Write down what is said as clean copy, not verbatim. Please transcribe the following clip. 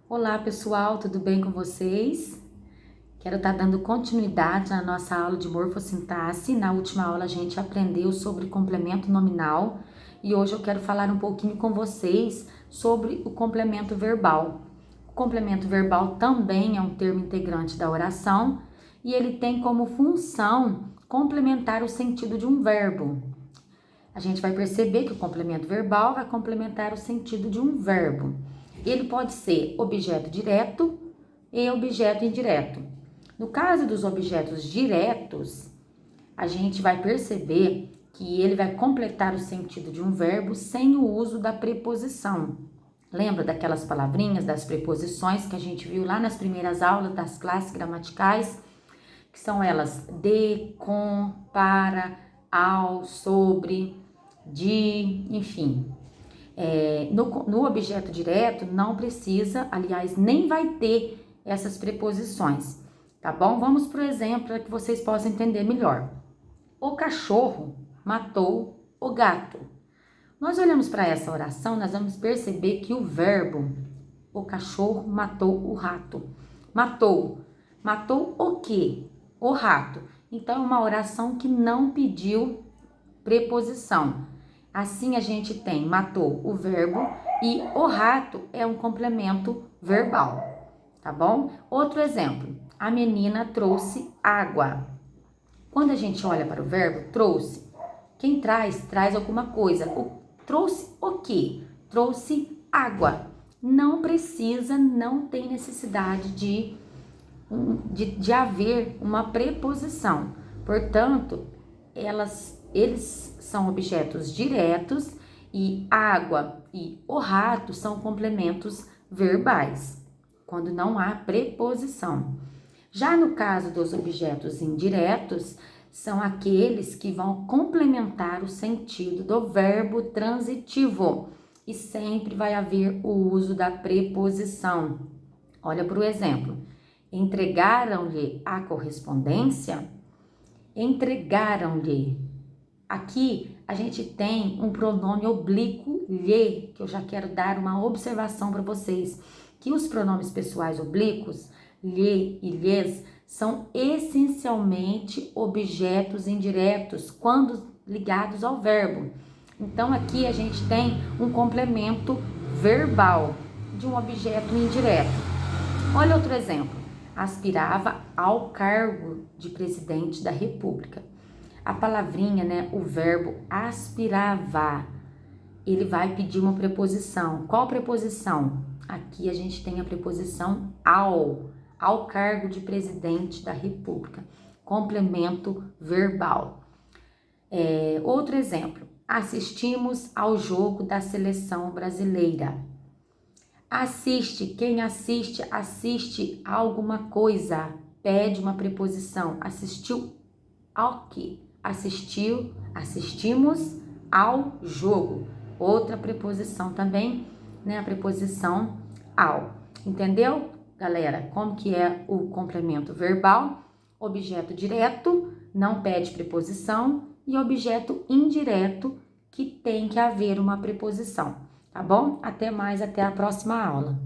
Olá pessoal, tudo bem com vocês? Quero estar dando continuidade na nossa aula de morfossintaxe. Na última aula a gente aprendeu sobre complemento nominal e hoje eu quero falar um pouquinho com vocês sobre o complemento verbal. O complemento verbal também é um termo integrante da oração e ele tem como função complementar o sentido de um verbo. A gente vai perceber que o complemento verbal vai complementar o sentido de um verbo. Ele pode ser objeto direto e objeto indireto. No caso dos objetos diretos, a gente vai perceber que ele vai completar o sentido de um verbo sem o uso da preposição. Lembra daquelas palavrinhas das preposições que a gente viu lá nas primeiras aulas das classes gramaticais? Que são elas de, com, para, ao, sobre, de, enfim. No objeto direto não precisa, aliás, nem vai ter essas preposições, tá bom? Vamos para o exemplo para que vocês possam entender melhor. O cachorro matou o gato. Nós olhamos para essa oração, nós vamos perceber que o verbo, o cachorro matou o rato. Matou o quê? O rato. Então, é uma oração que não pediu preposição. Assim, a gente tem matou o verbo e o rato é um complemento verbal, tá bom? Outro exemplo, a menina trouxe água. Quando a gente olha para o verbo trouxe, quem traz alguma coisa. Trouxe o quê? Trouxe água. Não precisa, não tem necessidade de haver uma preposição. Portanto, eles são objetos diretos e água e o rato são complementos verbais, quando não há preposição. Já no caso dos objetos indiretos, são aqueles que vão complementar o sentido do verbo transitivo e sempre vai haver o uso da preposição. Olha para o exemplo. Entregaram-lhe a correspondência. Entregaram-lhe. Aqui a gente tem um pronome oblíquo lhe, que eu já quero dar uma observação para vocês, que os pronomes pessoais oblíquos, lhe e lhes, são essencialmente objetos indiretos quando ligados ao verbo. Então aqui a gente tem um complemento verbal de um objeto indireto. Olha outro exemplo. Aspirava ao cargo de presidente da República. A palavrinha, né, o verbo aspirava, ele vai pedir uma preposição. Qual preposição? Aqui a gente tem a preposição ao cargo de presidente da República. Complemento verbal. Outro exemplo. Assistimos ao jogo da seleção brasileira. Assiste, quem assiste a alguma coisa, pede uma preposição. Assistiu ao quê? Assistimos ao jogo. Outra preposição também, né? A preposição ao. Entendeu, galera? Como que é o complemento verbal? Objeto direto, não pede preposição, e objeto indireto, que tem que haver uma preposição. Tá bom? Até mais, até a próxima aula.